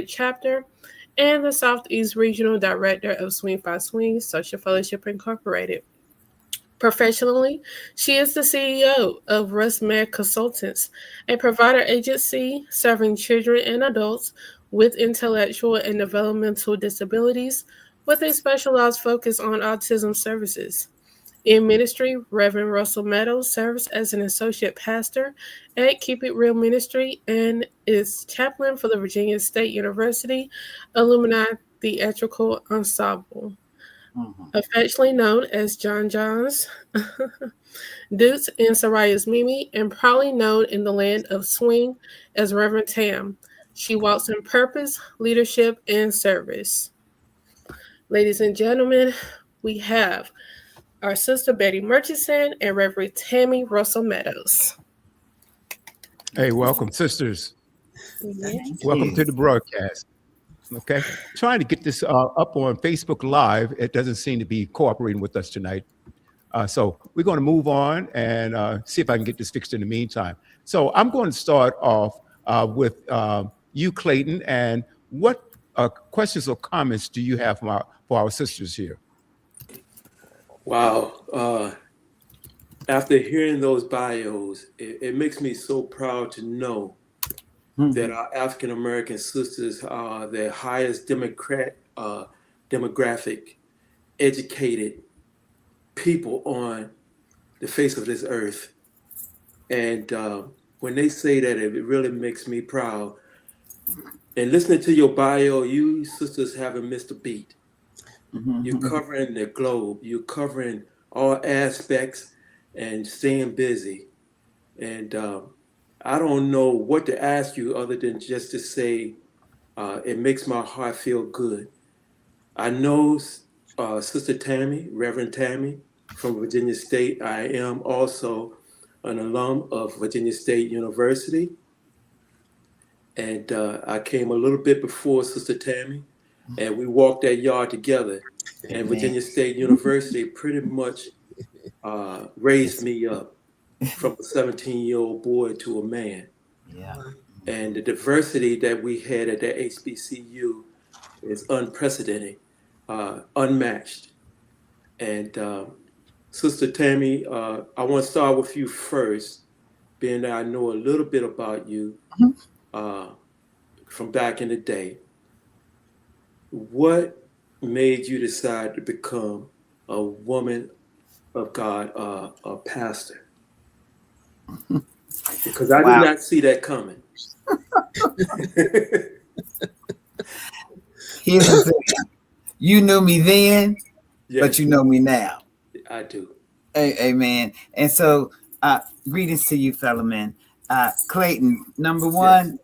chapter and the Southeast Regional Director of Swing by Swing Social Fellowship Incorporated. Professionally, she is the CEO of Russ-Med Consultants, a provider agency serving children and adults with intellectual and developmental disabilities with a specialized focus on autism services. In ministry, Reverend Russel-Meadows serves as an associate pastor at Keep It Real Ministry and is chaplain for the Virginia State University Alumni Theatrical Ensemble. Affectionately known as John Johns, Dukes and Soraya's Mimi, and probably known in the land of swing as Reverend Tam. She walks in purpose, leadership, and service. Ladies and gentlemen, we have our sister Bettie Murchison and Reverend Tammy Russel-Meadows. Hey, welcome, sisters. Welcome to the broadcast. Okay, trying to get this up on Facebook Live. It doesn't seem to be cooperating with us tonight. So we're going to move on and see if I can get this fixed in the meantime. So I'm going to start off with you, Clayton, and what questions or comments do you have for our sisters here? Wow. After hearing those bios, it makes me so proud to know that our African-American sisters are the highest demographic, educated people on the face of this earth. And when they say that, it really makes me proud. And listening to your bio, you sisters haven't missed a beat. You're covering the globe. You're covering all aspects and staying busy. And I don't know what to ask you other than just to say it makes my heart feel good. I know Sister Tammy, Reverend Tammy from Virginia State. I am also an alum of Virginia State University. And I came a little bit before Sister Tammy, and we walked that yard together. And Virginia State University pretty much raised me up from a 17-year-old boy to a man. Yeah. And the diversity that we had at that HBCU is unprecedented, unmatched. And Sister Tammy, I want to start with you first, being that I know a little bit about you from back in the day. What made you decide to become a woman of God, a pastor? Because I did not see that coming. Here's the thing. You knew me then, but you know me now. I do. Amen. And so greetings to you, fellow men. Clayton, number one,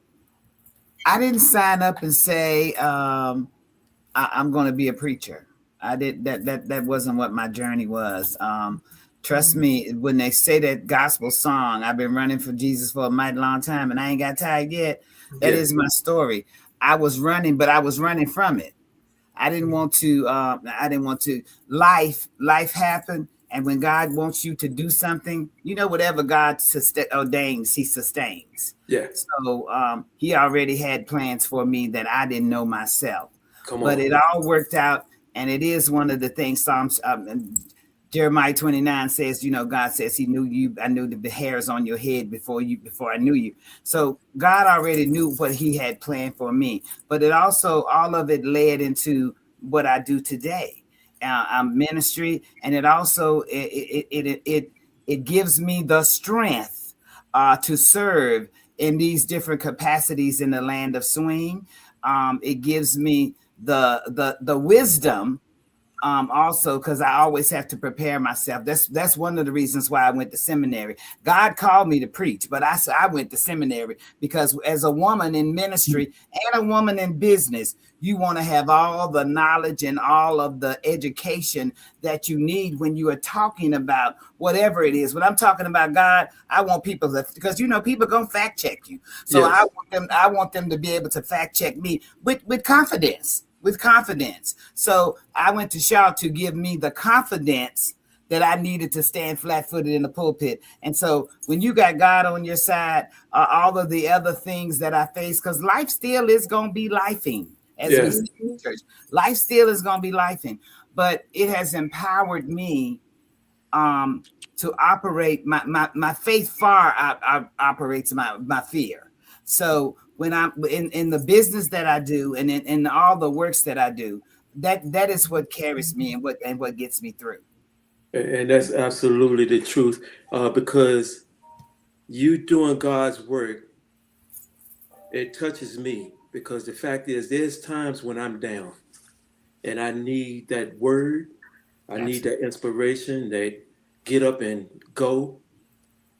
I didn't sign up and say I'm going to be a preacher. I did that wasn't what my journey was. Trust me, when they say that gospel song, I've been running for Jesus for a mighty long time and I ain't got tired yet. That is my story. I was running, but I was running from it. I didn't want to, life happened. And when God wants you to do something, whatever God ordains, he sustains. Yeah. So he already had plans for me that I didn't know myself. But it all worked out. And it is one of the things Psalms, Jeremiah 29 says, God says he knew you. I knew the hairs on your head before I knew you. So God already knew what he had planned for me. But it also, all of it led into what I do today. Ministry, and it also it gives me the strength to serve in these different capacities in the land of swing. It gives me the wisdom also, because I always have to prepare myself. That's one of the reasons why I went to seminary. God called me to preach, but I went to seminary because as a woman in ministry and a woman in business, you want to have all the knowledge and all of the education that you need when you are talking about whatever it is. When I'm talking about God, I want people because people gonna fact check you. So yes. I want them to be able to fact check me with confidence. So I went to Shaw to give me the confidence that I needed to stand flat-footed in the pulpit. And so when you got God on your side, all of the other things that I face, because life still is going to be lifing, as we say in church. Life still is going to be lifing, but it has empowered me to operate. My faith far operates my fear. So when I'm in the business that I do, and in all the works that I do, that is what carries me and what gets me through. And that's absolutely the truth, because you doing God's work, it touches me, because the fact is there's times when I'm down and I need that word. I need that inspiration, that get up and go.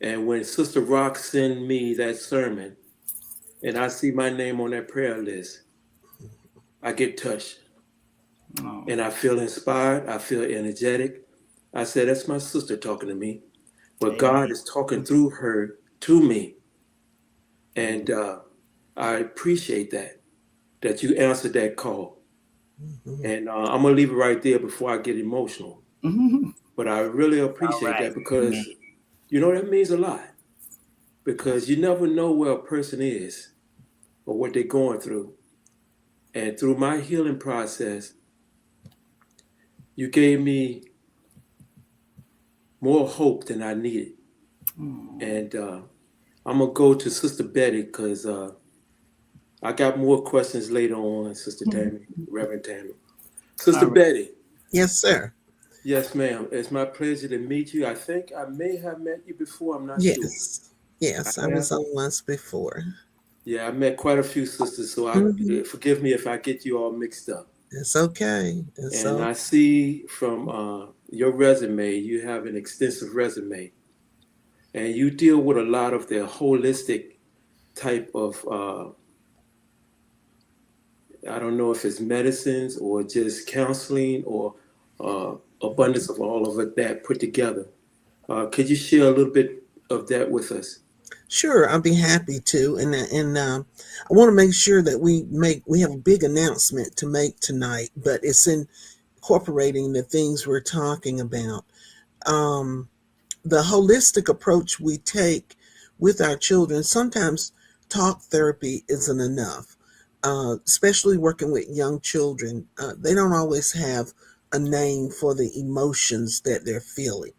And when Sister Rock send me that sermon and I see my name on that prayer list, I get touched. Oh. And I feel inspired. I feel energetic. I said, that's my sister talking to me. But God is talking through her to me. And I appreciate that you answered that call. Mm-hmm. And I'm going to leave it right there before I get emotional. Mm-hmm. But I really appreciate that, because, that means a lot. Because you never know where a person is or what they're going through. And through my healing process, you gave me more hope than I needed. And I'm going to go to Sister Bettie, because I got more questions later on, Sister Tammy, Reverend Tammy. Sister Bettie. Yes, sir. Yes, ma'am. It's my pleasure to meet you. I think I may have met you before. I'm not sure. Yes, I was on once before. Yeah, I met quite a few sisters, so forgive me if I get you all mixed up. It's okay. I see from your resume, you have an extensive resume, and you deal with a lot of the holistic type of, I don't know if it's medicines or just counseling or abundance of all of it that put together. Could you share a little bit of that with us? Sure, I'll be happy to. And I want to make sure that we have a big announcement to make tonight, but it's incorporating the things we're talking about. The holistic approach we take with our children, sometimes talk therapy isn't enough, especially working with young children. They don't always have a name for the emotions that they're feeling.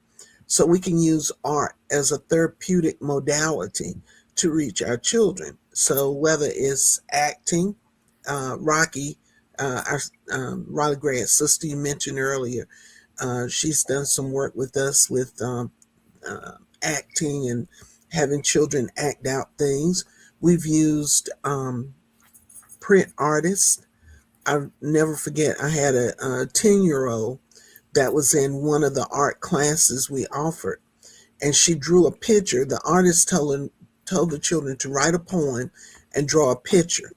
So we can use art as a therapeutic modality to reach our children. So whether it's acting, Rocky, our Raleigh grad sister you mentioned earlier, she's done some work with us with acting and having children act out things. We've used print artists. I'll never forget, I had a 10-year-old that was in one of the art classes we offered, and she drew a picture. The artist told the children to write a poem and draw a picture.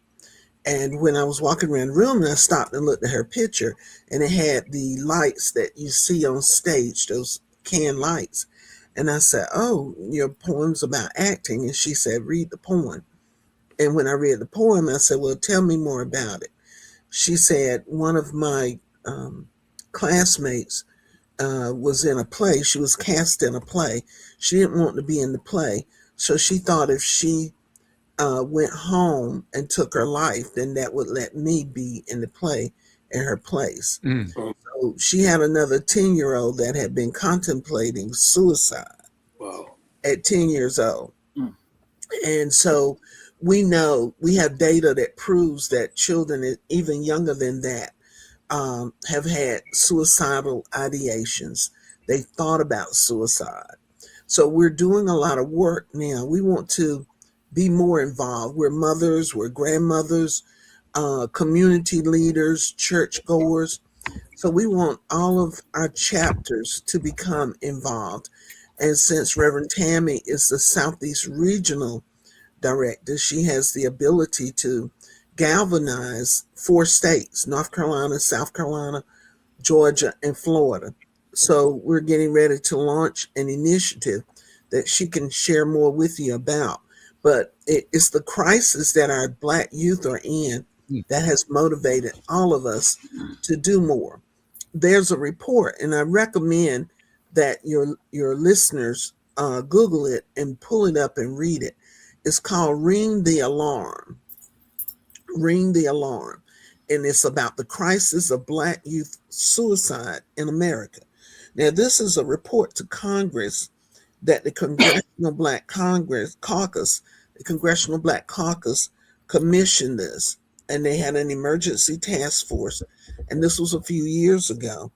And when I was walking around the room, I stopped and looked at her picture, and it had the lights that you see on stage, those can lights. And I said, "Oh, your poem's about acting." And she said, "Read the poem." And when I read the poem, I said, "Well, tell me more about it." She said, one of my classmates was in a play. She was cast in a play. She didn't want to be in the play. So she thought if she went home and took her life, then that would let me be in the play in her place. So she had another 10-year-old that had been contemplating suicide at 10 years old. And so we know, we have data that proves that children even younger than that have had suicidal ideations. They thought about suicide. So we're doing a lot of work now. We want to be more involved. We're mothers, we're grandmothers, community leaders, churchgoers. So we want all of our chapters to become involved. And since Reverend Tammy is the Southeast Regional Director, she has the ability to galvanize 4 states, North Carolina, South Carolina, Georgia, and Florida. So we're getting ready to launch an initiative that she can share more with you about. But it's the crisis that our Black youth are in that has motivated all of us to do more. There's a report, and I recommend that your listeners Google it and pull it up and read it. It's called Ring the Alarm. Ring the Alarm. And it's about the crisis of Black youth suicide in America. Now, this is a report to Congress that the Congressional Black Caucus, the Congressional Black Caucus commissioned this, and they had an emergency task force. And this was a few years ago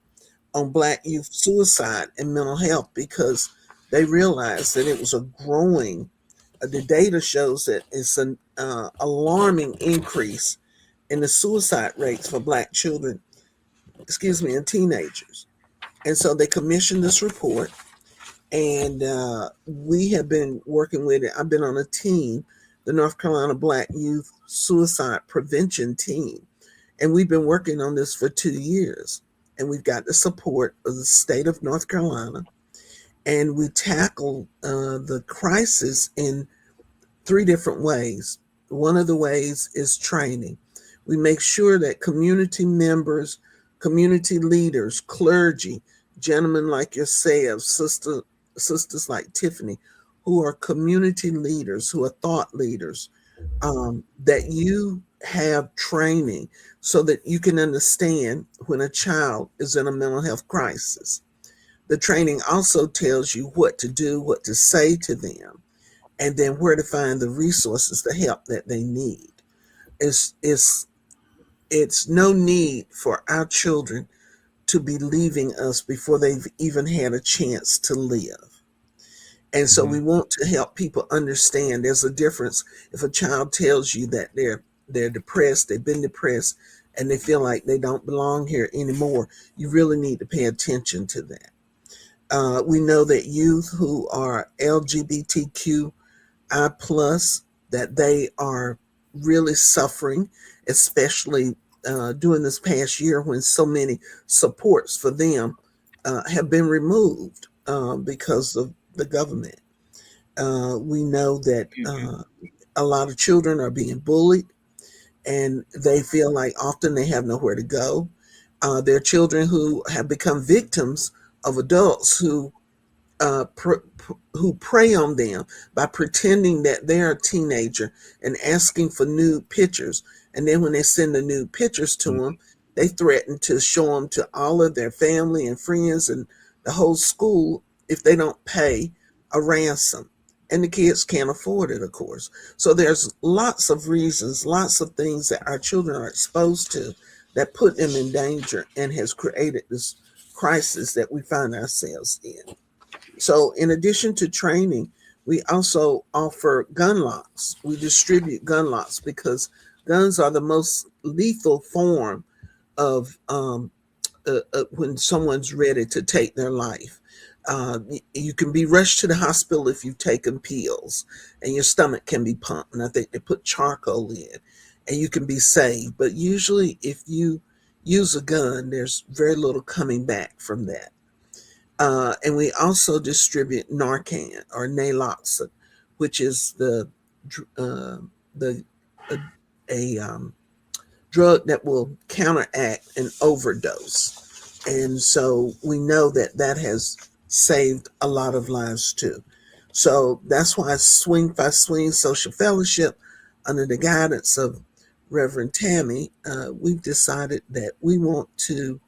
on Black youth suicide and mental health, because they realized that it was a growing, the data shows that it's an alarming increase in the suicide rates for Black children, and teenagers. And so they commissioned this report, and we have been working with it. I've been on a team, the North Carolina Black Youth Suicide Prevention Team, and we've been working on this for 2 years. And we've got the support of the state of North Carolina, and we tackle the crisis in 3 different ways. One of the ways is training. We make sure that community members, community leaders, clergy, gentlemen like yourselves, sisters like Tiffany, who are community leaders, who are thought leaders, that you have training so that you can understand when a child is in a mental health crisis. The training also tells you what to do, what to say to them, and then where to find the resources, the help that they need. It's no need for our children to be leaving us before they've even had a chance to live. And so we want to help people understand there's a difference. If a child tells you that they're depressed, they've been depressed, and they feel like they don't belong here anymore, you really need to pay attention to that. We know that youth who are LGBTQI+, that they are really suffering, especially during this past year when so many supports for them have been removed because of the government. We know that a lot of children are being bullied, and they feel like often they have nowhere to go. There are children who have become victims of adults who prey on them by pretending that they're a teenager and asking for nude pictures. And then when they send the nude pictures to them, they threaten to show them to all of their family and friends and the whole school if they don't pay a ransom. And the kids can't afford it, of course. So there's lots of reasons, lots of things that our children are exposed to that put them in danger and has created this crisis that we find ourselves in. So in addition to training, we also offer gun locks. We distribute gun locks because guns are the most lethal form of when someone's ready to take their life. You can be rushed to the hospital if you've taken pills, and your stomach can be pumped. And I think they put charcoal in, and you can be saved. But usually if you use a gun, there's very little coming back from that. And we also distribute Narcan or naloxone, which is a drug that will counteract an overdose. And so we know that has saved a lot of lives too. So that's why Swing by Swing Social Fellowship, under the guidance of Reverend Tammy, we've decided that we want to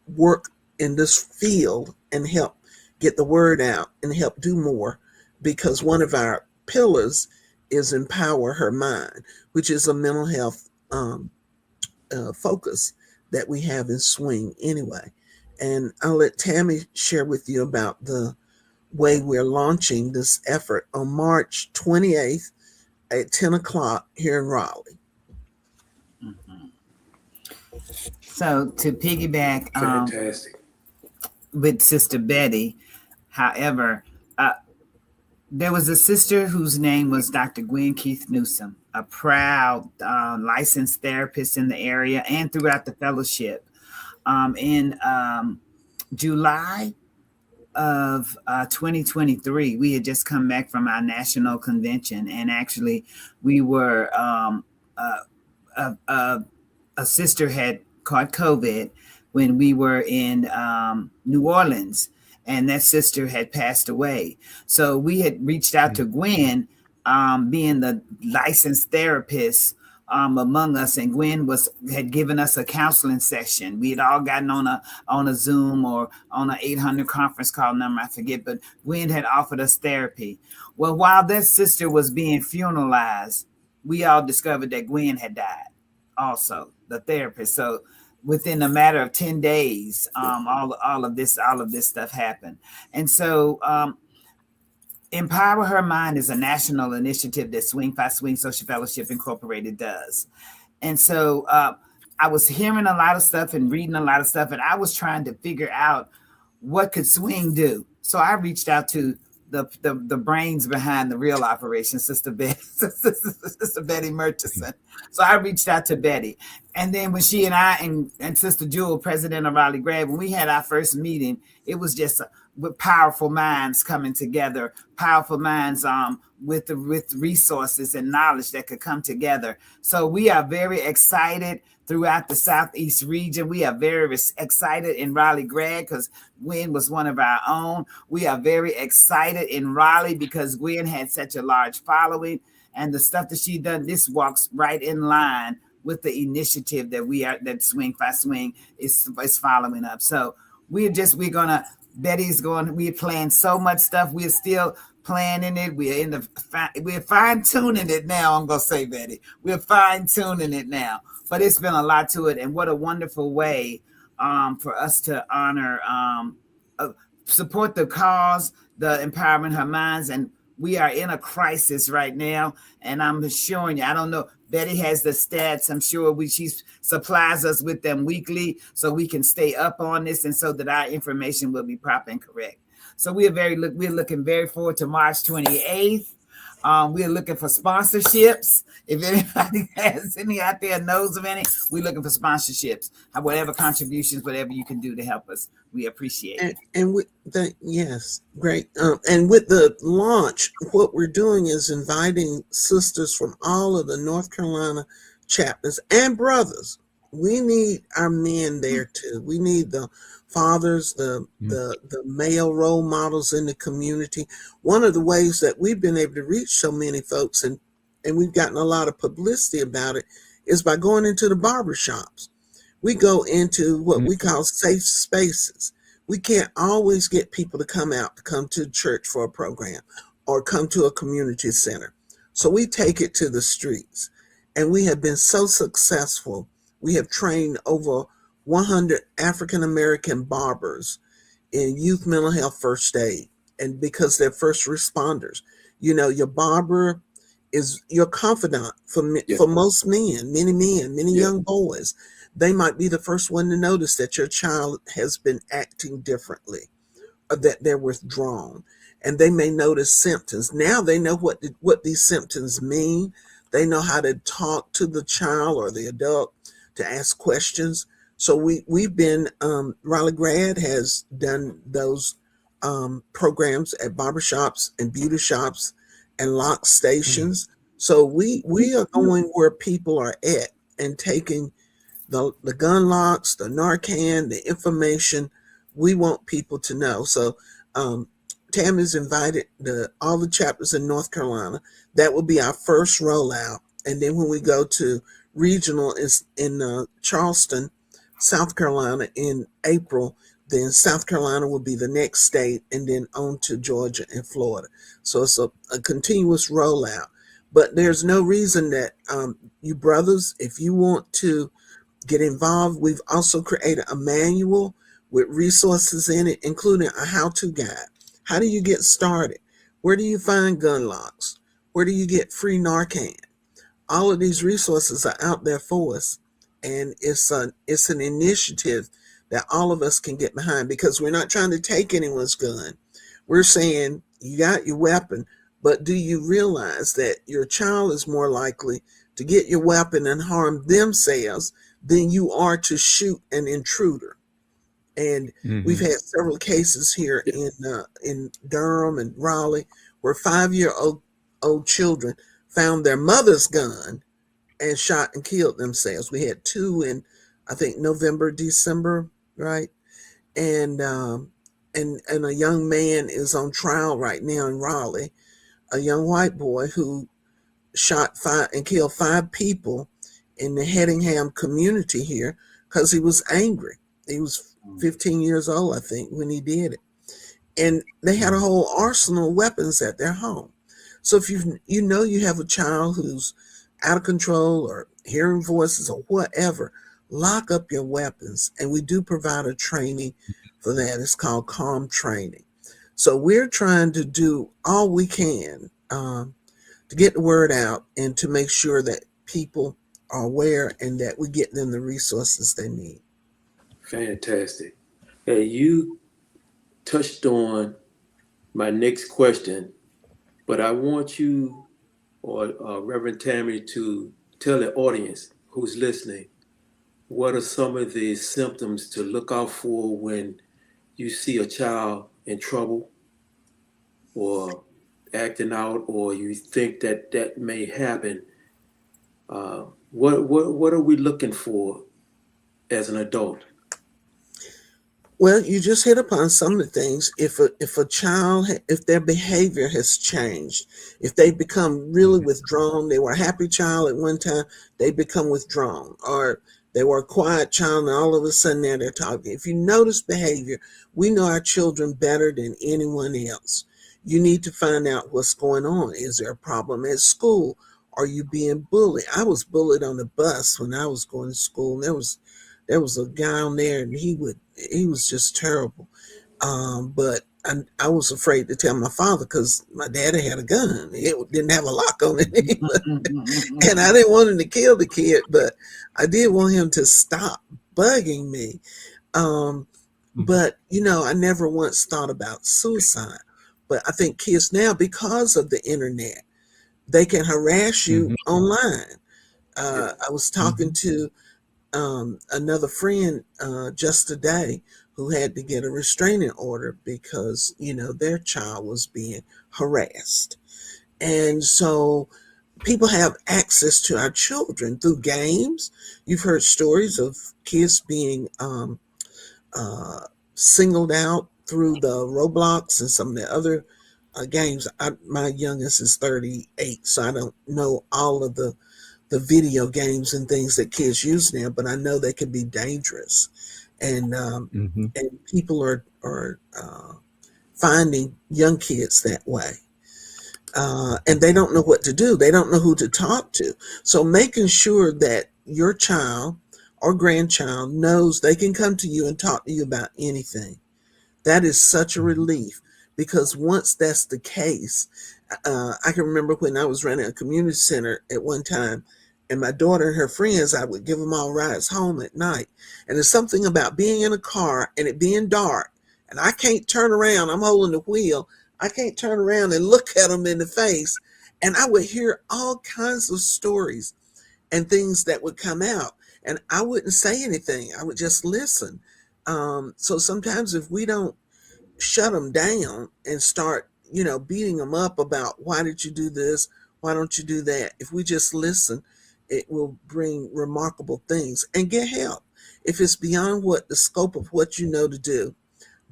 work in this field and help get the word out and help do more, because one of our pillars is Empower Her Mind, which is a mental health focus that we have in Swing anyway. And I'll let Tammy share with you about the way we're launching this effort on March 28th at 10 o'clock here in Raleigh. So to piggyback Fantastic. With Sister Bettie, however, there was a sister whose name was Dr. Gwen Keith Newsom, a proud licensed therapist in the area and throughout the fellowship. In July of 2023, we had just come back from our national convention, and actually we were a sister had caught COVID when we were in New Orleans, and that sister had passed away. So we had reached out to Gwen, being the licensed therapist among us, and Gwen had given us a counseling session. We had all gotten on a Zoom or on an 800 conference call number, I forget, but Gwen had offered us therapy. Well, while that sister was being funeralized, we all discovered that Gwen had died also, the therapist. So within a matter of 10 days, all of this stuff happened. And so Empower Her Mind is a national initiative that Swing by Swing Social Fellowship Incorporated does. And so I was hearing a lot of stuff and reading a lot of stuff, and I was trying to figure out what could Swing do. So I reached out to the brains behind the real operation, Sister Betty Murchison. So I reached out to Betty. And then when she and I and Sister Jewel, president of Raleigh Grad, when we had our first meeting, it was just with powerful minds coming together, powerful minds with resources and knowledge that could come together. So we are very excited throughout the Southeast region. We are very excited in Raleigh Grad because Gwen was one of our own. We are very excited in Raleigh because Gwen had such a large following, and the stuff that she done, this walks right in line with the initiative that Swing by Swing is following up. So Betty's going, we're playing so much stuff. We're still planning it. We're fine tuning it now. I'm going to say, Betty, we're fine tuning it now, but it's been a lot to it. And what a wonderful way for us to honor, support the cause, the Empowerment Her Minds. And we are in a crisis right now. And I'm assuring you, I don't know, Betty has the stats. I'm sure she supplies us with them weekly so we can stay up on this and so that our information will be proper and correct. So we're looking very forward to March 28th. We're looking for sponsorships. If anybody has any out there knows of any, we're looking for sponsorships. Whatever contributions, whatever you can do to help us, we appreciate it. And with yes, great. And with the launch, what we're doing is inviting sisters from all of the North Carolina chapters and brothers. We need our men there too. We need the fathers, the male role models in the community. One of the ways that we've been able to reach so many folks and we've gotten a lot of publicity about it is by going into the barbershops. We go into what we call safe spaces. We can't always get people to come to church for a program or come to a community center. So we take it to the streets, and we have been so successful. We have trained over 100 African-American barbers in youth mental health first aid. And because they're first responders, your barber is your confidant for most men, many young boys. They might be the first one to notice that your child has been acting differently or that they're withdrawn. And they may notice symptoms. Now they know what these symptoms mean. They know how to talk to the child or the adult to ask questions. So we've been, Raleigh Grad has done those programs at barbershops and beauty shops and lock stations. So we are going where people are at and taking the gun locks, the Narcan, the information we want people to know. So Tammy's invited all the chapters in North Carolina. That will be our first rollout. And then when we go to regional is in Charleston, South Carolina in April, then South Carolina will be the next state, and then on to Georgia and Florida. So it's a continuous rollout. But there's no reason that you brothers, if you want to get involved, we've also created a manual with resources in it, including a how-to guide. How do you get started? Where do you find gun locks? Where do you get free Narcan? All of these resources are out there for us. And it's an initiative that all of us can get behind, because we're not trying to take anyone's gun. We're saying you got your weapon, but do you realize that your child is more likely to get your weapon and harm themselves than you are to shoot an intruder? And we've had several cases here in Durham and Raleigh where 5-year-old children found their mother's gun and shot and killed themselves. We had 2 in, I think, November, December, right? And and a young man is on trial right now in Raleigh, a young white boy who shot 5 and killed 5 people in the Hedingham community here because he was angry. He was 15 years old, I think, when he did it. And they had a whole arsenal of weapons at their home. So if you know you have a child who's out of control or hearing voices or whatever, lock up your weapons. And we do provide a training for that. It's called calm training. So we're trying to do all we can to get the word out and to make sure that people are aware and that we get them the resources they need. Fantastic. Hey, you touched on my next question, but I want you or Reverend Tammy to tell the audience who's listening, what are some of the symptoms to look out for when you see a child in trouble or acting out, or you think that may happen? What are we looking for as an adult? Well, you just hit upon some of the things. If a child, if their behavior has changed, if they become really withdrawn, they were a happy child at one time, they become withdrawn, or they were a quiet child and all of a sudden now they're talking. If you notice behavior, we know our children better than anyone else. You need to find out what's going on. Is there a problem at school? Are you being bullied? I was bullied on the bus when I was going to school. There was a guy on there and he was just terrible. But I was afraid to tell my father because my daddy had a gun. It didn't have a lock on it. And I didn't want him to kill the kid, but I did want him to stop bugging me. But, I never once thought about suicide. But I think kids now, because of the internet, they can harass you online. I was talking to another friend just today who had to get a restraining order because, their child was being harassed. And so people have access to our children through games. You've heard stories of kids being singled out through the Roblox and some of the other games. My youngest is 38, so I don't know all of the video games and things that kids use now, but I know they can be dangerous, and people are finding young kids that way, and they don't know what to do. They don't know who to talk to. So making sure that your child or grandchild knows they can come to you and talk to you about anything. That is such a relief, because once that's the case, I can remember when I was running a community center at one time, and my daughter and her friends, I would give them all rides home at night. And there's something about being in a car and it being dark, and I can't turn around. I'm holding the wheel. I can't turn around and look at them in the face. And I would hear all kinds of stories and things that would come out. And I wouldn't say anything. I would just listen. So sometimes if we don't shut them down and start, beating them up about why did you do this? Why don't you do that? If we just listen, it will bring remarkable things. And get help. If it's beyond the scope of what you know to do,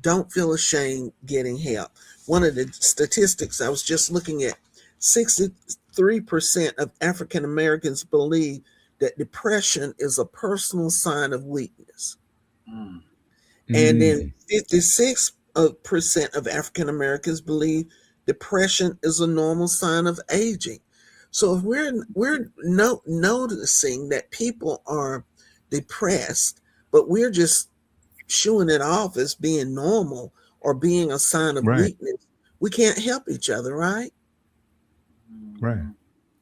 don't feel ashamed getting help. One of the statistics I was just looking at, 63% of African Americans believe that depression is a personal sign of weakness. And then 56% of African Americans believe depression is a normal sign of aging. So if we're noticing that people are depressed, but we're just shooing it off as being normal or being a sign of weakness, we can't help each other, right? Right.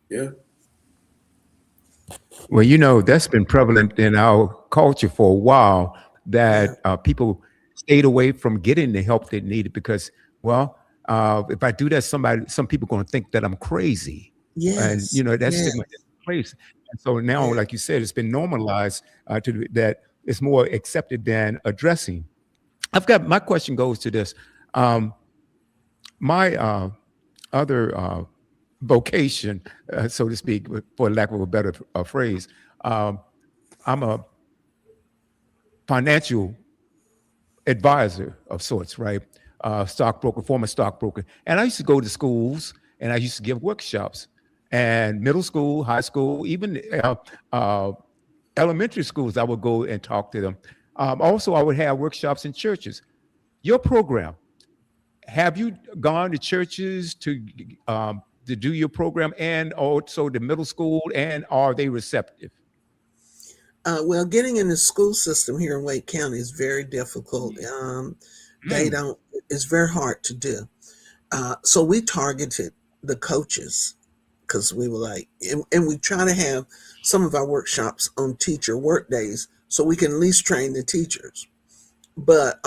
Yeah. Well, that's been prevalent in our culture for a while, that people stayed away from getting the help they needed because, if I do that, some people are going to think that I'm crazy. Yes. And, that's stigma in place. And so now, like you said, it's been normalized that it's more accepted than addressing. My question goes to this. My other vocation, so to speak, for lack of a better phrase, I'm a financial advisor of sorts, right? Stockbroker, former stockbroker. And I used to go to schools and I used to give workshops, and middle school, high school, even elementary schools, I would go and talk to them. Also, I would have workshops in churches. Your program, have you gone to churches to do your program, and also the middle school, and are they receptive? Well, getting in the school system here in Wake County is very difficult. It's very hard to do. So we targeted the coaches because we were like, and we try to have some of our workshops on teacher work days so we can at least train the teachers. But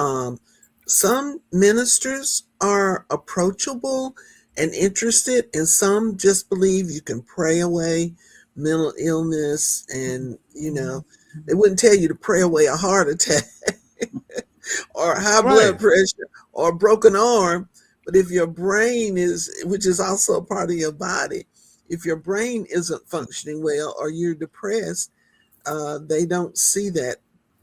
some ministers are approachable and interested, and some just believe you can pray away mental illness, and they wouldn't tell you to pray away a heart attack or high blood pressure or a broken arm. But if your brain which is also a part of your body, if your brain isn't functioning well or you're depressed, they don't see that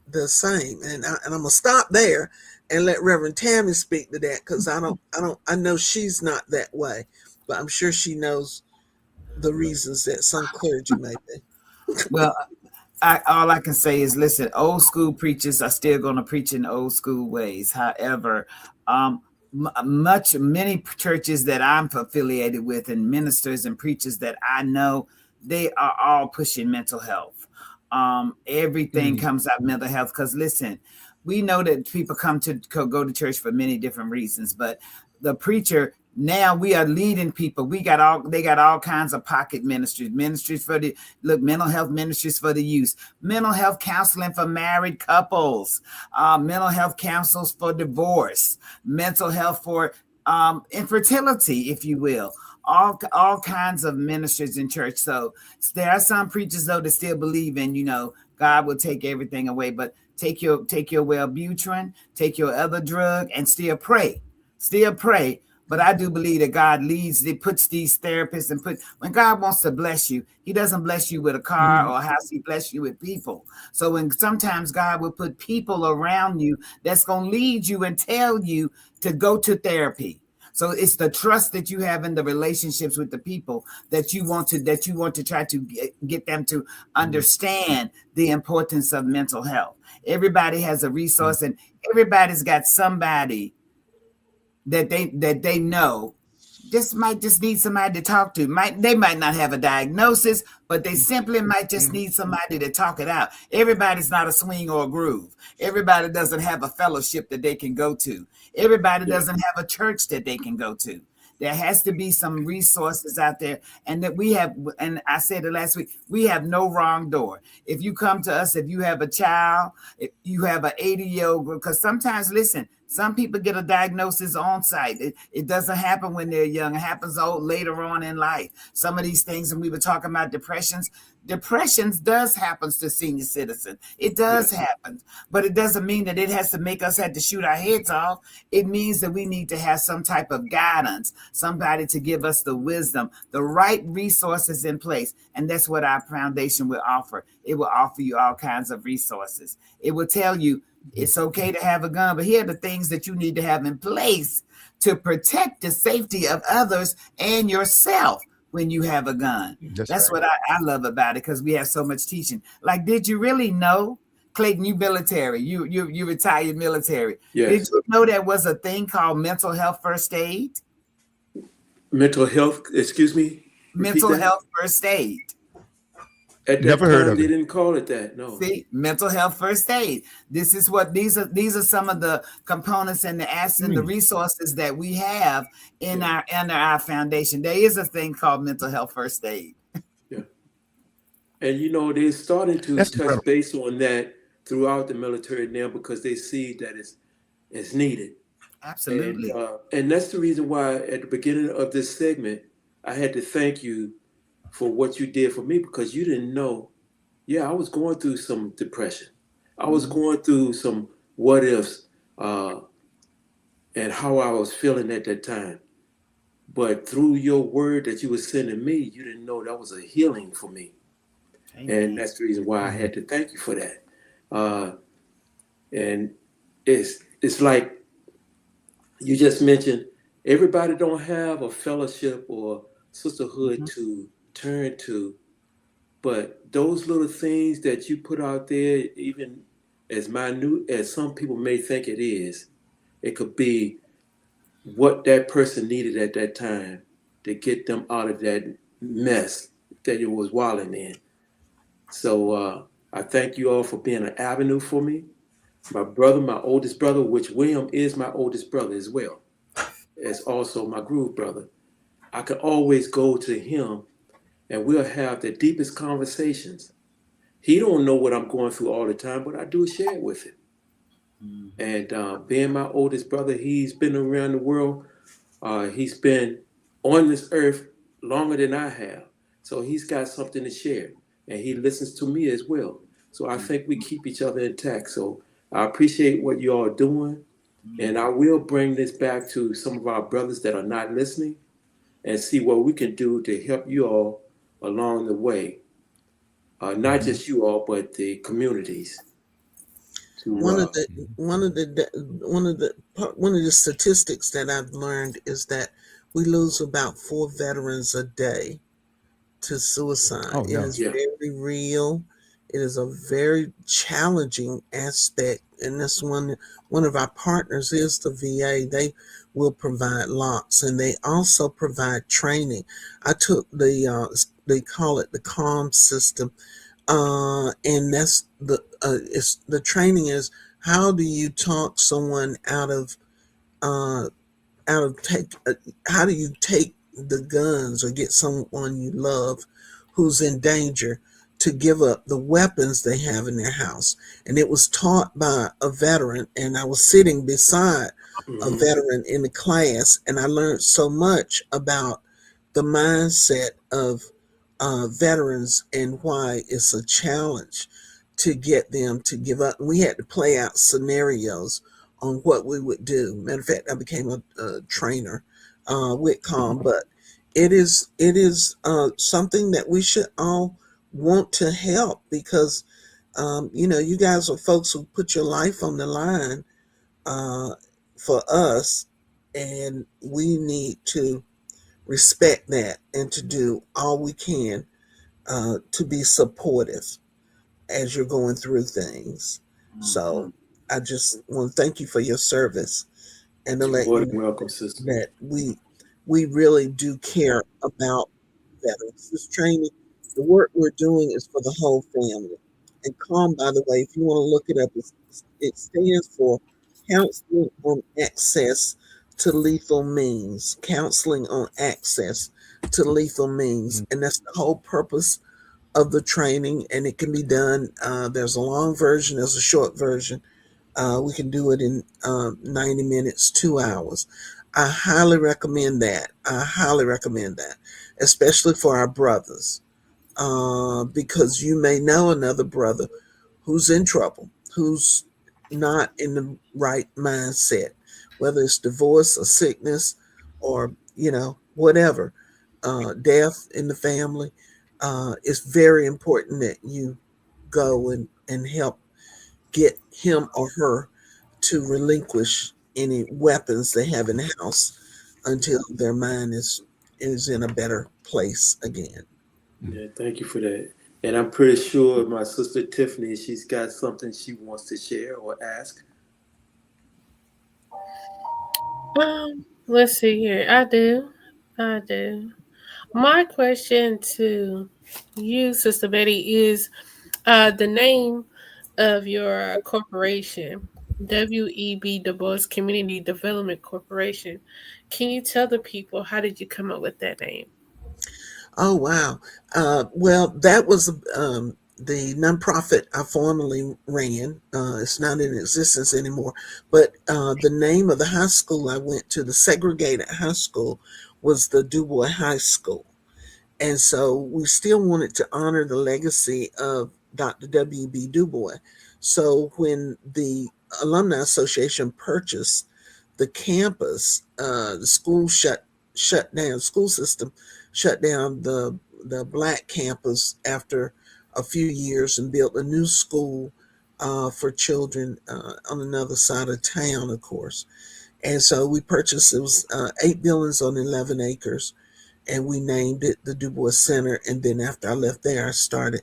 the same. And I'm gonna stop there and let Reverend Tammy speak to that, because I know she's not that way, but I'm sure she knows the reasons that some clergy may be. Well, all I can say is, listen, old school preachers are still going to preach in old school ways. However, many churches that I'm affiliated with, and ministers and preachers that I know, they are all pushing mental health. Everything comes out mental health, because listen, we know that people go to church for many different reasons, but the preacher, now we are leading people. They got all kinds of pocket ministries for the mental health ministries for the youth, mental health counseling for married couples, mental health counsels for divorce, mental health for infertility, if you will. All kinds of ministries in church. So there are some preachers though that still believe in, God will take everything away, but take your Wellbutrin, take your other drug, and still pray. But I do believe that God leads, He puts these therapists when God wants to bless you, He doesn't bless you with a car or a house, He bless you with people. So when sometimes God will put people around you that's going to lead you and tell you to go to therapy. So it's the trust that you have in the relationships with the people that you want to try to get them to understand the importance of mental health. Everybody has a resource, and everybody's got somebody that they know might just need somebody to talk to. They might not have a diagnosis, but they simply might just need somebody to talk it out. Everybody's not a swing or a groove. Everybody doesn't have a fellowship that they can go to. Everybody doesn't have a church that they can go to. There has to be some resources out there, and that we have, and I said it last week, we have no wrong door. If you come to us, if you have a child, if you have an 80-year-old, because sometimes, listen, some people get a diagnosis on site. It doesn't happen when they're young. It happens later on in life. Some of these things, and we were talking about depressions does happen to senior citizens. It does happen, but it doesn't mean that it has to make us have to shoot our heads off. It means that we need to have some type of guidance, somebody to give us the wisdom, the right resources in place. And that's what our foundation will offer. It will offer you all kinds of resources. It will tell you, it's okay to have a gun, but here are the things that you need to have in place to protect the safety of others and yourself when you have a gun. That's right. What I love about it, because we have so much teaching. Like, did you really know, Clayton, you military, you retired military. Yes. Did you know there was a thing called mental health first aid? Mental health, excuse me? Mental health first aid. At that time, they didn't call it that. No. See, mental health first aid. This is what these are some of the components and the assets and the resources that we have in our foundation. There is a thing called mental health first aid. Yeah, and they're starting to touch base on that throughout the military now, because they see that it's needed. Absolutely. And that's the reason why at the beginning of this segment, I had to thank you for what you did for me, because you didn't know. Yeah, I was going through some depression. I was going through some what ifs and how I was feeling at that time. But through your word that you were sending me, you didn't know that was a healing for me. Amen. And that's the reason why I had to thank you for that. And it's like you just mentioned, everybody don't have a fellowship or sisterhood to turn to, but those little things that you put out there, even as minute as some people may think it is, it could be what that person needed at that time to get them out of that mess that it was wallowing in. So I thank you all for being an avenue for me. My brother, my oldest brother, which William is my oldest brother as well, is also my groove brother. I can always go to him and we'll have the deepest conversations. He don't know what I'm going through all the time, but I do share it with him. And being my oldest brother, he's been around the world. He's been on this earth longer than I have. So he's got something to share. And he listens to me as well. So I think we keep each other intact. So I appreciate what you all are doing. And I will bring this back to some of our brothers that are not listening and see what we can do to help you all along the way. Not just you all, but the communities. One of the statistics that I've learned is that we lose about 4 veterans a day to suicide. Oh, no. It is very real. It is a very challenging aspect, and that's one of our partners is the VA. They will provide locks, and they also provide training. I took they call it the CALM system. And that's the training is how do you talk someone out of how do you take the guns or get someone you love who's in danger to give up the weapons they have in their house. And it was taught by a veteran, and I was sitting beside a veteran in the class, and I learned so much about the mindset of veterans and why it's a challenge to get them to give up. We had to play out scenarios on what we would do. Matter of fact, I became a trainer with CALM, but it is something that we should all want to help because you guys are folks who put your life on the line for us, and we need to respect that and to do all we can to be supportive as you're going through things. So I just want to thank you for your service and to let you know welcome, sister. that we really do care about veterans. This training, the work we're doing is for the whole family. And CALM, by the way, if you want to look it up, it stands for Counseling on Access to Lethal Means. Counseling on Access to Lethal Means. And that's the whole purpose of the training, and it can be done. There's a long version, there's a short version. We can do it in 90 minutes, 2 hours. I highly recommend that. Especially for our brothers, because you may know another brother who's in trouble, who's not in the right mindset, whether it's divorce or sickness or, whatever, death in the family. It's very important that you go and help get him or her to relinquish any weapons they have in the house until their mind is in a better place again. Yeah, thank you for that. And I'm pretty sure my sister Tiffany, she's got something she wants to share or ask. Let's see here. I do. My question to you, Sister Betty, is the name of your corporation, W.E.B. Du Bois Community Development Corporation. Can you tell the people how did you come up with that name? Oh, wow. Well, that was the nonprofit I formerly ran. It's not in existence anymore. But the name of the high school I went to, the segregated high school, was the Du Bois High School. And so we still wanted to honor the legacy of Dr. W.B. Du Bois. So when the Alumni Association purchased the campus, the school shut down, school system shut down the Black campus after a few years and built a new school for children on another side of town, of course. And so we purchased, it was 8 buildings on 11 acres, and we named it the Du Bois Center. And then after I left there, I started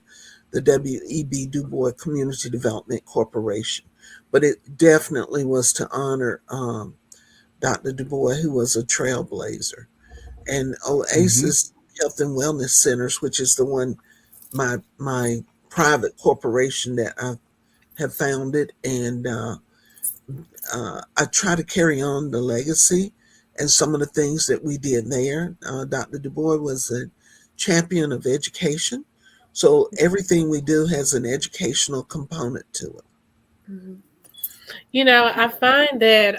the W.E.B. Du Bois Community Development Corporation. But it definitely was to honor Dr. Du Bois, who was a trailblazer. And Oasis Health and Wellness Centers, which is the one, my private corporation that I have founded, and I try to carry on the legacy and some of the things that we did there. Dr. Du Bois was a champion of education, so everything we do has an educational component to it. Mm-hmm. You know, I find that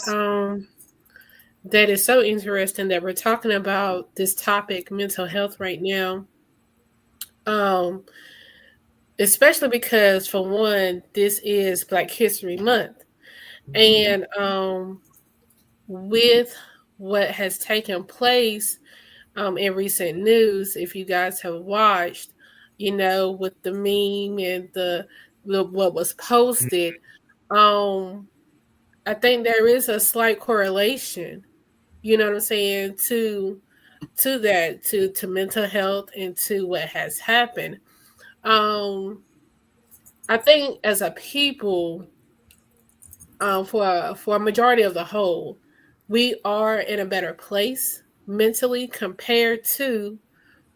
that is so interesting that we're talking about this topic, mental health, right now. Especially because, for one, this is Black History Month. And with what has taken place in recent news, if you guys have watched, you know, with the meme and the what was posted, I think there is a slight correlation, you know what I'm saying, to that, to mental health and to what has happened. I think as a people, for a majority of the whole, we are in a better place mentally compared to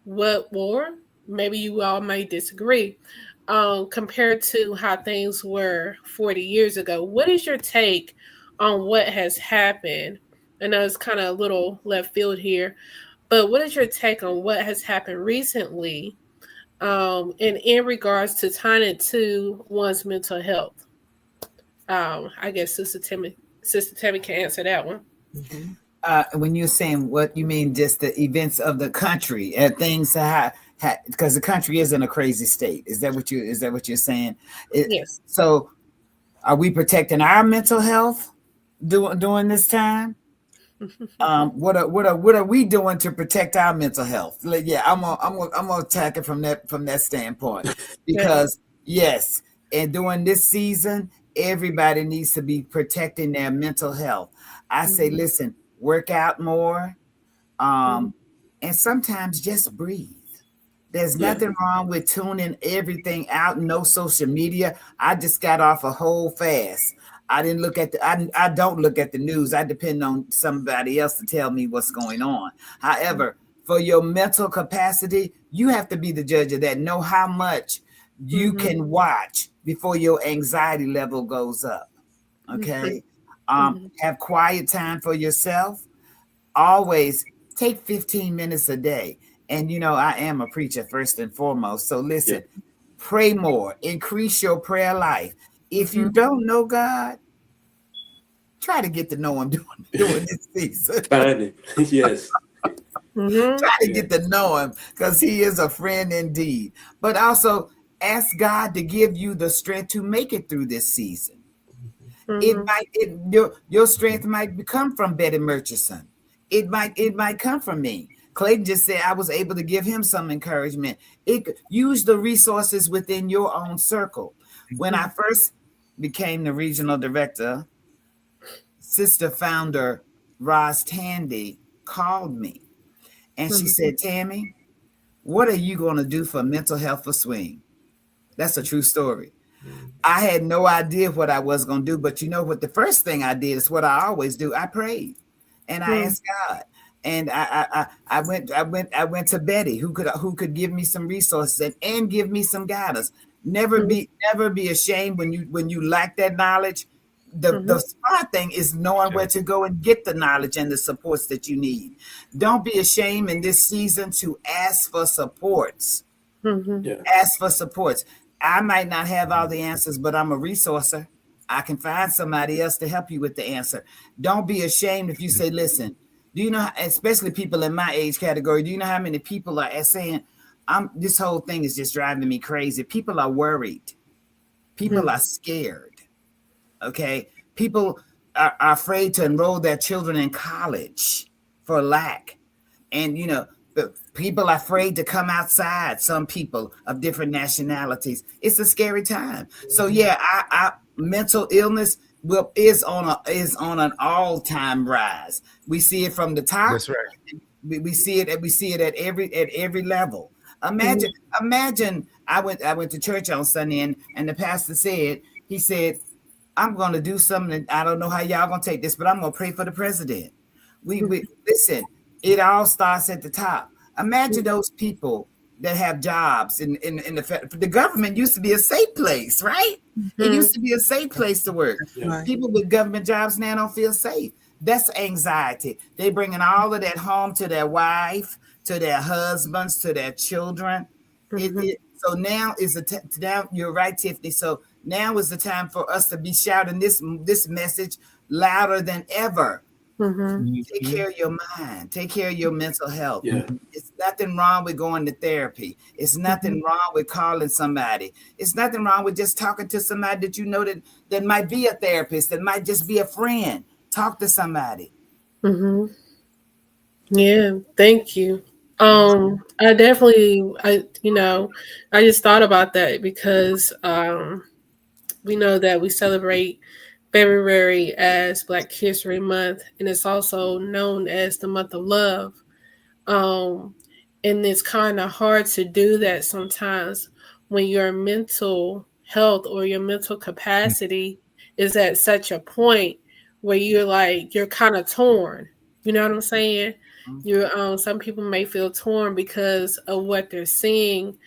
what were, maybe you all may disagree, compared to how things were 40 years ago. What is your take on what has happened? I know it's kind of a little left field here, but what is your take on what has happened recently, and in regards to tying it to one's mental health? I guess Sister Tammy can answer that one. Mm-hmm. When you're saying what you mean, just the events of the country and things because the country is in a crazy state. Is that what you're saying? Yes. So, are we protecting our mental health during this time? What are we doing to protect our mental health? Yeah, I'm gonna attack it from that standpoint, because yes, and during this season, everybody needs to be protecting their mental health. I say, listen, work out more, and sometimes just breathe. There's nothing wrong with tuning everything out. No social media. I just got off a whole fast. I didn't look at I don't look at the news. I depend on somebody else to tell me what's going on. However, for your mental capacity, you have to be the judge of that. Know how much you can watch before your anxiety level goes up. Okay. Have quiet time for yourself. Always take 15 minutes a day. And, you know, I am a preacher first and foremost. So listen, pray more, increase your prayer life. If you don't know God, try to get to know him during this season. Find it. Yes. Try to get to know him, because he is a friend indeed. But also ask God to give you the strength to make it through this season. Your strength might come from Bettie Murchison. It might come from me. Clayton just said I was able to give him some encouragement. Use the resources within your own circle. When I first became the regional director, sister founder Roz Tandy called me, and she said, Tammy, what are you going to do for mental health for Swing? That's a true story. I had no idea what I was going to do, but you know what? The first thing I did is what I always do. I prayed and I asked God. And I went to Bettie, who could give me some resources and give me some guidance. Never be ashamed when you lack that knowledge. The smart thing is knowing where to go and get the knowledge and the supports that you need. Don't be ashamed in this season to ask for supports. Ask for supports. I might not have all the answers, but I'm a resourcer. I can find somebody else to help you with the answer. Don't be ashamed if you say, listen, do you know, especially people in my age category, do you know how many people are saying, this whole thing is just driving me crazy? People are worried. People are scared. Okay. People are afraid to enroll their children in college for lack. And, you know, People are afraid to come outside. Some people of different nationalities. It's a scary time. So yeah, I mental illness is on an all-time rise. We see it from the top. That's right. We see it at every level. Imagine I went to church on Sunday and the pastor said, he said, I'm going to do something. I don't know how y'all going to take this, but I'm going to pray for the president. We listen, it all starts at the top. Imagine those people that have jobs in the government used to be a safe place, right? It used to be a safe place to work. Right. People with government jobs now don't feel safe. That's anxiety. They bringing all of that home to their wife, to their husbands, to their children. So now is now you're right, Tiffany. So now is the time for us to be shouting this message louder than ever. Take care of your mind. Take care of your mental health. Yeah. It's nothing wrong with going to therapy. It's nothing wrong with calling somebody. It's nothing wrong with just talking to somebody that you know that might be a therapist, that might just be a friend. Talk to somebody. Yeah, thank you. I just thought about that because we know that we celebrate February as Black History Month, and it's also known as the month of love. And it's kind of hard to do that sometimes when your mental health or your mental capacity is at such a point where you're kind of torn. You know what I'm saying? Some people may feel torn because of what they're seeing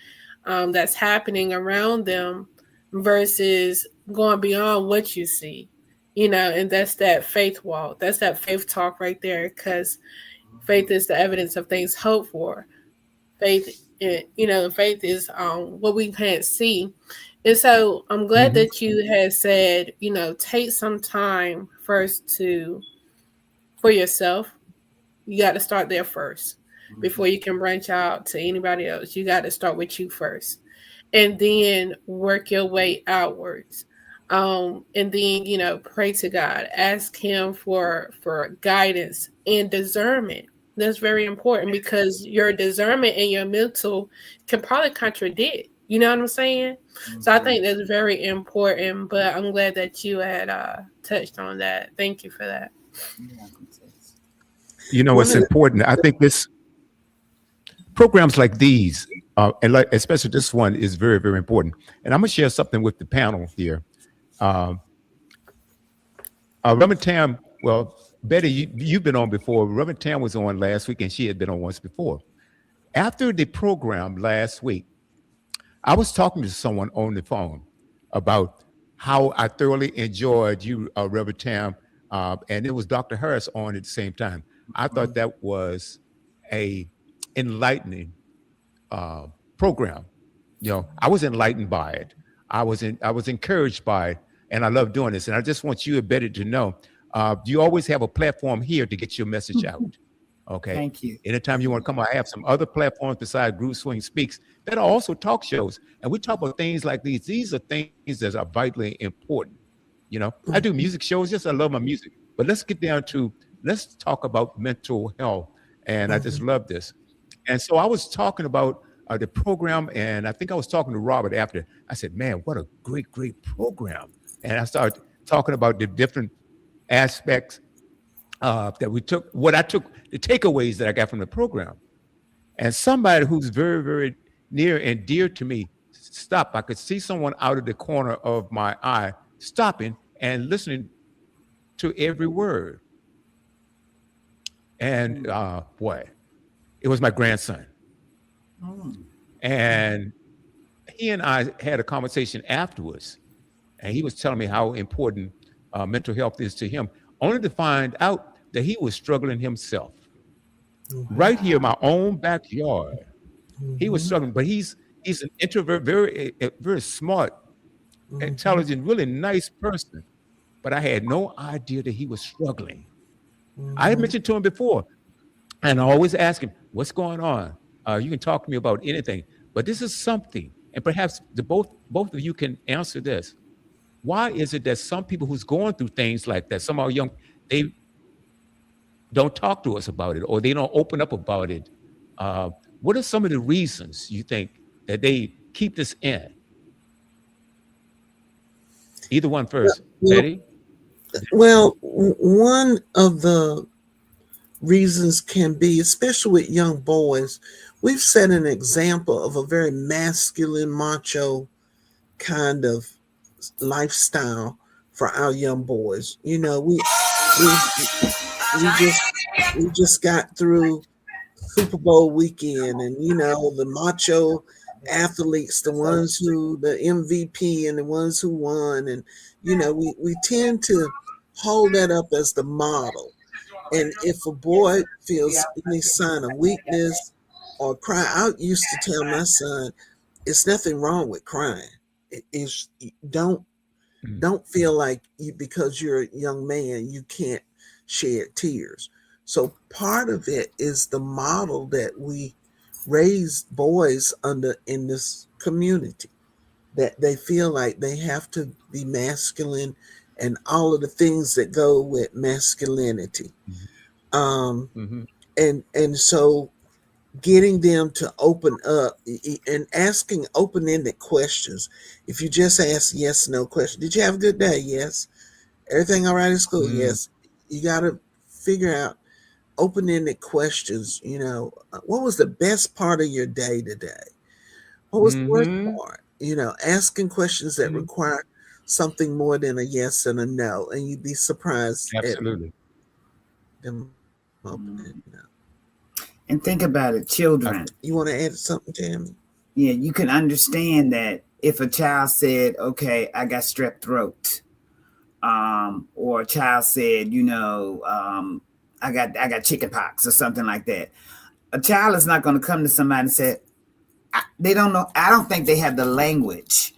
that's happening around them versus going beyond what you see. And that's that faith walk. That's that faith talk right there, because faith is the evidence of things hoped for. Faith is what we can't see. And so I'm glad that you had said, take some time first for yourself. You got to start there first before you can branch out to anybody else. You got to start with you first, and then work your way outwards. And then, pray to God, ask him for guidance and discernment. That's very important, because your discernment and your mental can probably contradict. You know what I'm saying? So I think that's very important, but I'm glad that you had touched on that. Thank you for that. It's important. I think this programs like these, and especially this one, is very, very important. And I'm going to share something with the panel here. Reverend Tam, Betty, you've been on before. Reverend Tam was on last week, and she had been on once before. After the program last week, I was talking to someone on the phone about how I thoroughly enjoyed you, Reverend Tam, and it was Dr. Harris on at the same time. I thought that was a enlightening program. I was enlightened by it. I was encouraged by it, and I love doing this. And I just want you, Betty, to know you always have a platform here to get your message out. Okay. Thank you. Anytime you want to come, I have some other platforms besides Groove Swing Speaks that are also talk shows, and we talk about things like these. These are things that are vitally important. I do music shows. Yes, I love my music, but let's get down to let's talk about mental health, and I just love this. And so I was talking about the program, and I think I was talking to Robert after. I said, man, what a great program. And I started talking about the different aspects that we took, the takeaways that I got from the program. And somebody who's very, very near and dear to me stopped. I could see someone out of the corner of my eye stopping and listening to every word. And it was my grandson. And he and I had a conversation afterwards, and he was telling me how important mental health is to him, only to find out that he was struggling himself. Right here in my own backyard. He was struggling, but he's an introvert, very, very smart, intelligent, really nice person. But I had no idea that he was struggling. I had mentioned to him before, and I always ask him, what's going on? You can talk to me about anything, but this is something, and perhaps both of you can answer this. Why is it that some people who's going through things like that, some of our young, they don't talk to us about it, or they don't open up about it? What are some of the reasons you think that they keep this in? Either one first. Betty? Well, one of the reasons can be, especially with young boys, we've set an example of a very masculine, macho kind of lifestyle for our young boys. You know, we just got through Super Bowl weekend, and you know, the macho athletes, the ones who the MVP and the ones who won, and you know, we tend to hold that up as the model. And if a boy feels any sign of weakness or cry, I used to tell my son, it's nothing wrong with crying. It's don't feel like because you're a young man you can't shed tears. So part of it is the model that we raise boys under in this community, that they feel like they have to be masculine and all of the things that go with masculinity. And so getting them to open up and asking open-ended questions. If you just ask yes, no question. Did you have a good day? Yes. Everything all right at school? Yes. You got to figure out open-ended questions. You know, what was the best part of your day today? What was the worst part? You know, asking questions that require something more than a yes and a no, and you'd be surprised. Absolutely. At them opening up. And think about it, children. You want to add something, Tammy? Yeah, you can understand that if a child said, okay, I got strep throat, or a child said, you know, I got chicken pox or something like that. A child is not going to come to somebody and say, they don't know. I don't think they have the language.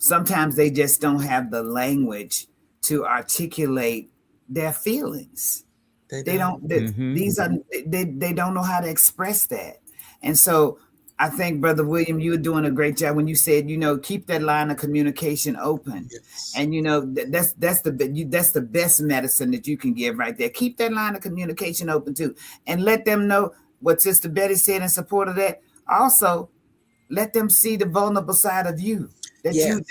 Sometimes they just don't have the language to articulate their feelings. They don't know how to express that. And so I think, Brother William, you were doing a great job when you said, you know, keep that line of communication open. Yes. And you know, that's the best medicine that you can give right there. Keep that line of communication open too, and let them know what Sister Betty said in support of that. Also, let them see the vulnerable side of you. You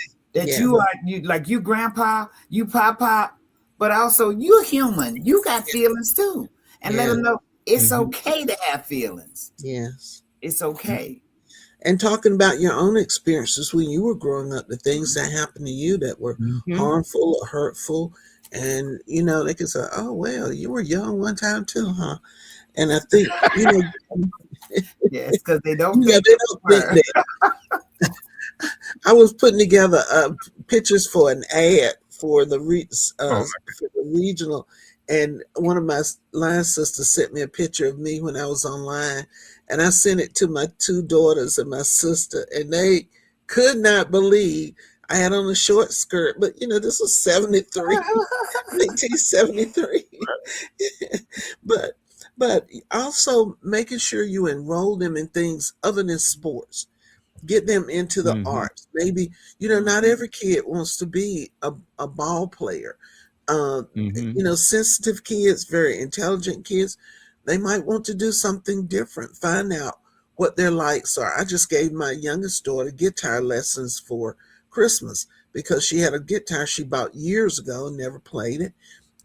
are like you grandpa, you papa, but also you're human. You got feelings too. And let them know it's okay to have feelings. Yes. It's okay. And talking about your own experiences when you were growing up, the things that happened to you that were harmful or hurtful. And, you know, they could say, oh, well, you were young one time too, huh? And I think, you know. Yes, because they don't think that. I was putting together pictures for an ad for the regional, and one of my line sisters sent me a picture of me when I was online, and I sent it to my two daughters and my sister, and they could not believe I had on a short skirt. But you know, this was 1973. But also making sure you enroll them in things other than sports. Get them into the arts. Maybe, you know, not every kid wants to be a ball player. You know, sensitive kids, very intelligent kids, they might want to do something different. Find out what their likes are. I just gave my youngest daughter guitar lessons for Christmas because she had a guitar she bought years ago and never played it.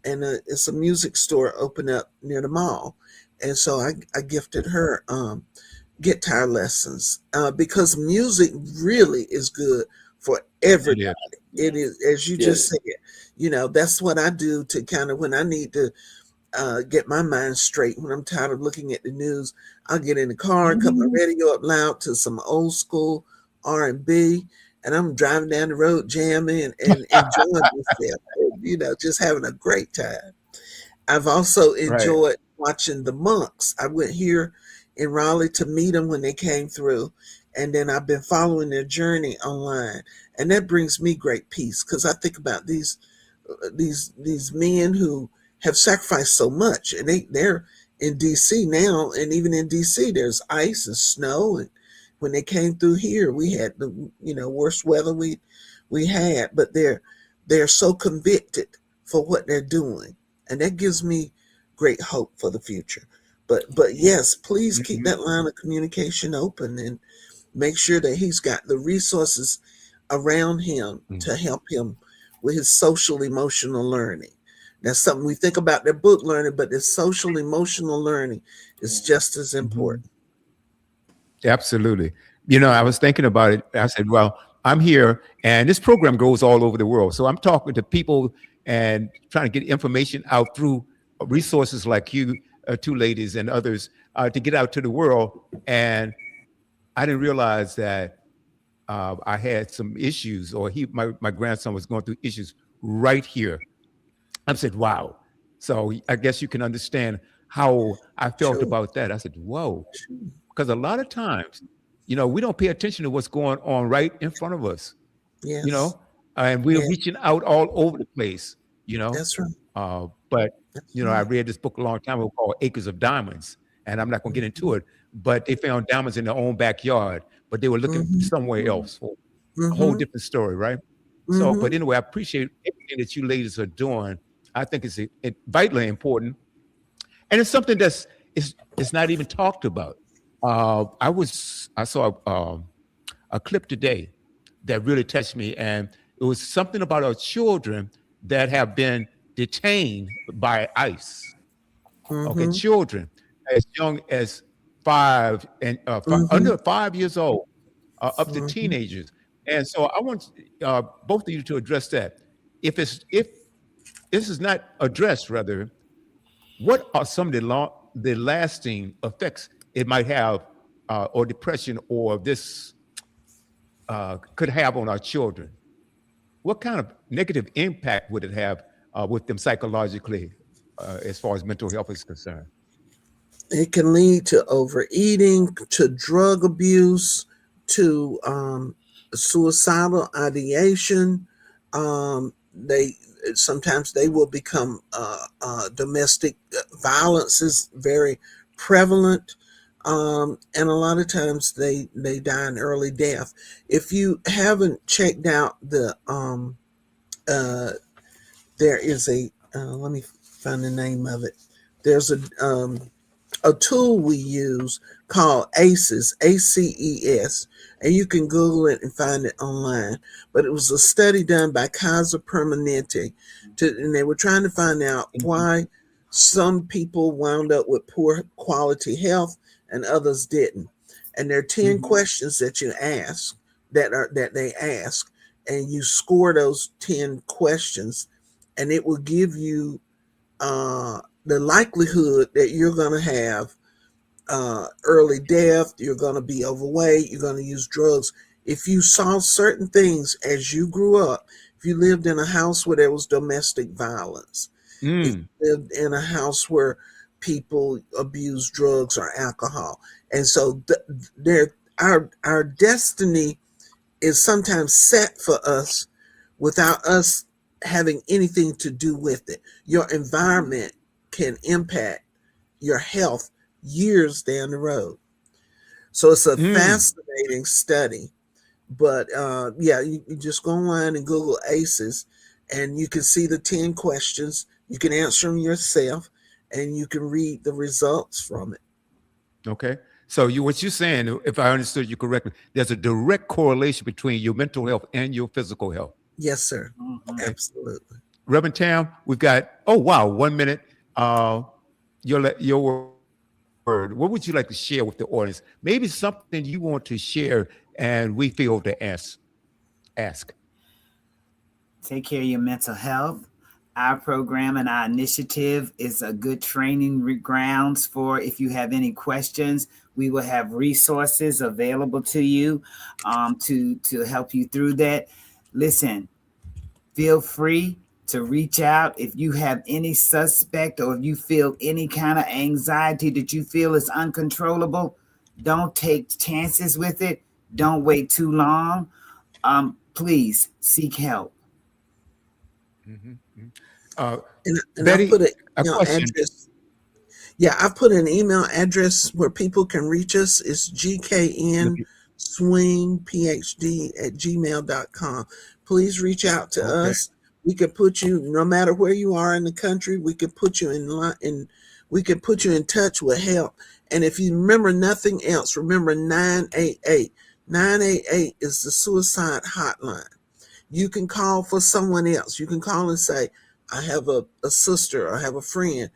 And it's a music store opened up near the mall. And so I gifted her guitar lessons because music really is good for everybody. It is, as you just said, you know, that's what I do to kind of, when I need to get my mind straight, when I'm tired of looking at the news, I'll get in the car, cut my radio up loud to some old school R&B, and I'm driving down the road jamming and enjoying myself, you know, just having a great time. I've also enjoyed watching the monks. I went here in Raleigh to meet them when they came through, and then I've been following their journey online, and that brings me great peace because I think about these men who have sacrificed so much, and they're in DC now, and even in DC there's ice and snow, and when they came through here we had the worst weather we had, but they're so convicted for what they're doing, and that gives me great hope for the future. But yes, please keep that line of communication open and make sure that he's got the resources around him to help him with his social emotional learning. That's something we think about their book learning, but the social emotional learning is just as important. Absolutely. You know, I was thinking about it. I said, well, I'm here and this program goes all over the world. So I'm talking to people and trying to get information out through resources like you, two ladies and others, to get out to the world. And I didn't realize that I had some issues, or my grandson was going through issues right here. I said, wow. So I guess you can understand how I felt about that. I said, whoa. Because a lot of times, you know, we don't pay attention to what's going on right in front of us, you know, and we're reaching out all over the place, you know. That's right. But, you know, I read this book a long time ago called Acres of Diamonds, and I'm not going to get into it, but they found diamonds in their own backyard, but they were looking somewhere else for a whole different story, right? So, but anyway, I appreciate everything that you ladies are doing. I think it's vitally important. And it's something that's it's not even talked about. I saw a clip today that really touched me, and it was something about our children that have been detained by ICE. Okay, children as young as 5 and under 5 years old, up to teenagers. And so I want both of you to address that. If this is not addressed, rather, what are some of the lasting effects it might have, or depression, or this could have on our children? What kind of negative impact would it have with them psychologically, as far as mental health is concerned? It can lead to overeating, to drug abuse, to suicidal ideation. Sometimes they will become domestic violence is very prevalent, and a lot of times they die an early death. If you haven't checked out the there is a let me find the name of it. There's a tool we use called ACES, ACES, and you can Google it and find it online. But it was a study done by Kaiser Permanente, and they were trying to find out why some people wound up with poor quality health and others didn't. And there are 10 questions that you ask that they ask, and you score those 10 questions, and it will give you the likelihood that you're going to have early death, you're going to be overweight, you're going to use drugs. If you saw certain things as you grew up, if you lived in a house where there was domestic violence, if you lived in a house where people abuse drugs or alcohol, and so our destiny is sometimes set for us without us having anything to do with it. Your environment can impact your health years down the road. So it's a fascinating study. But you just go online and Google ACEs, and you can see the 10 questions. You can answer them yourself, and you can read the results from it. Okay. So what you're saying, if I understood you correctly, there's a direct correlation between your mental health and your physical health. Yes, sir. Absolutely. Reverend Tam, we've got 1 minute. Your word. What would you like to share with the audience? Maybe something you want to share and we feel to ask. Take care of your mental health. Our program and our initiative is a good training grounds for if you have any questions. We will have resources available to you to help you through that. Listen, feel free to reach out if you have any suspect or if you feel any kind of anxiety that you feel is uncontrollable. Don't take chances with it. Don't wait too long. Please seek help. Betty, I put address. Yeah, I put an email address where people can reach us. It's gknswingphd@gmail.com. Please reach out to us. We could put you, no matter where you are in the country, we could put you in we can put you in touch with help. And if you remember nothing else, remember 988. 988 is the suicide hotline. You can call for someone else. You can call and say, I have a sister, or I have a friend,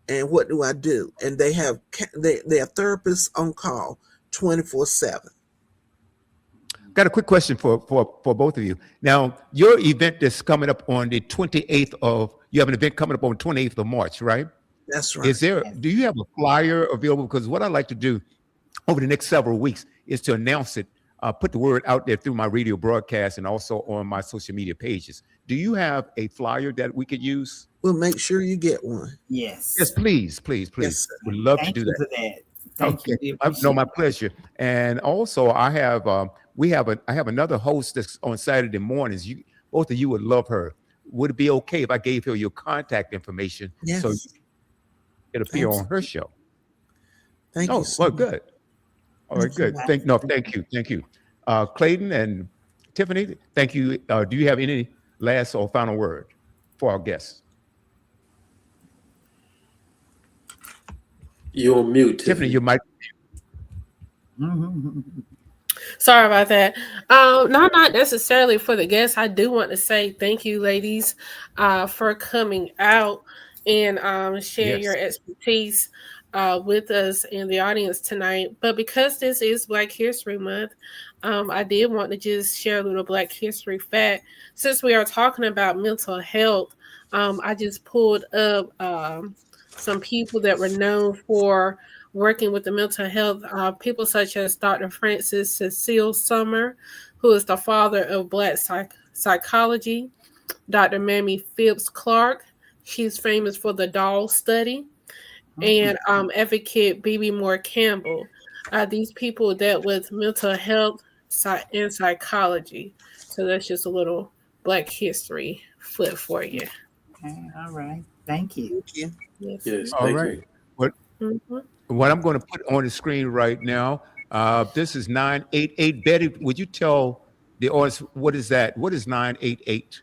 and what do I do? And they have therapists on call 24/7. Got a quick question for both of you. Now, your event is coming up on the 28th of, you have an event coming up on the 28th of March, right? That's right. Do you have a flyer available? Because what I'd like to do over the next several weeks is to announce it, put the word out there through my radio broadcast and also on my social media pages. Do you have a flyer that we could use? We'll make sure you get one. Yes. Yes, please. Yes, We'd love Thank to do you that. for that. Thank you. No, my pleasure. And also, I have I have another host that's on Saturday mornings. Both of you would love her. Would it be okay if I gave her your contact information? Yes. So you can appear on her show? Thank you. Well, good. All right, good. Thank you. Clayton and Tiffany, thank you. Do you have any last or final word for our guests? You're on mute, Tiffany. You might. Sorry about that. Not necessarily for the guests. I do want to say thank you, ladies, for coming out and share your expertise with us in the audience tonight. But because this is Black History Month, I did want to just share a little Black History fact. Since we are talking about mental health, I just pulled up some people that were known for working with the mental health, people such as Dr. Francis Cecil Summer, who is the father of Black psychology, Dr. Mamie Phipps Clark, she's famous for the doll study, and advocate B.B. Moore Campbell. These people dealt with mental health and psychology. So that's just a little Black history flip for you. Okay, all right. Thank you. Thank you. Yes. All right. What I'm going to put on the screen right now, this is 988. Betty, would you tell the audience what is that? What is 988?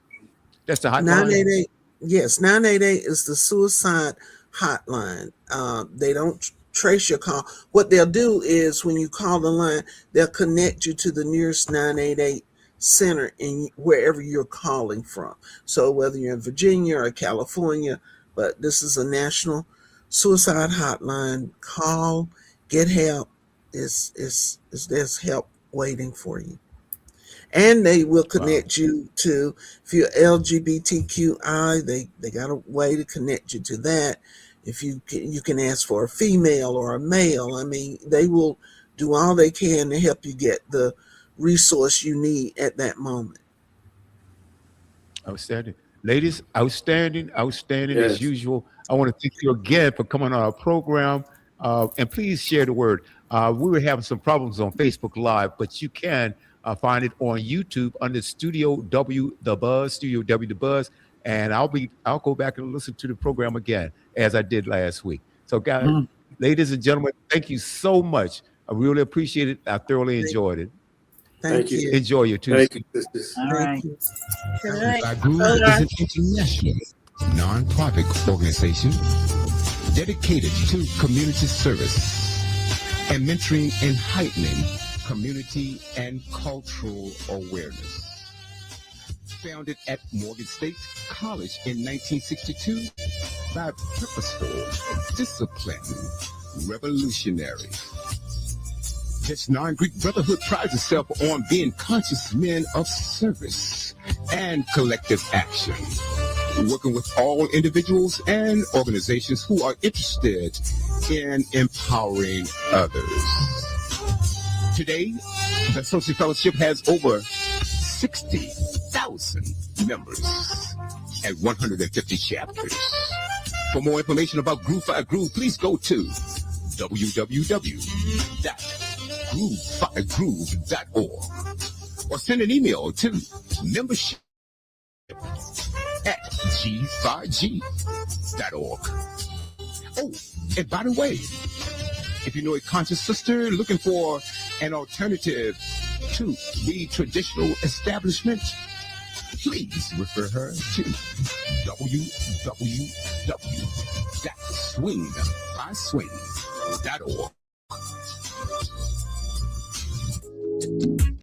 That's the hotline? 988. Yes, 988 is the suicide hotline. They don't trace your call. What they'll do is when you call the line, they'll connect you to the nearest 988 center in wherever you're calling from. So whether you're in Virginia or California, but this is a national suicide hotline. Call, get help. There's help waiting for you. And they will connect you to, if you're LGBTQI, they got a way to connect you to that. If you can ask for a female or a male. I mean, they will do all they can to help you get the resource you need at that moment. Outstanding. Ladies, outstanding Yes. as usual. I want to thank you again for coming on our program. And please share the word. We were having some problems on Facebook Live, but you can find it on YouTube under Studio W The Buzz. And I'll go back and listen to the program again as I did last week. So guys, ladies and gentlemen, thank you so much. I really appreciate it. I thoroughly enjoyed it. Thank you. Enjoy your Tuesday. Thank you, sisters. All right. Group is an international non-profit organization dedicated to community service and mentoring and heightening community and cultural awareness. Founded at Morgan State College in 1962 by purposeful, disciplined revolutionaries. This non-Greek brotherhood prides itself on being conscious men of service and collective action, working with all individuals and organizations who are interested in empowering others. Today, the Social Fellowship has over 60,000 members and 150 chapters. For more information about Groove 5 Groove, please go to www.groove5groove.org or send an email to membership@g5g.org. Oh, and by the way, if you know a conscious sister looking for an alternative to the traditional establishment, please refer her to www.swingbyswing.org.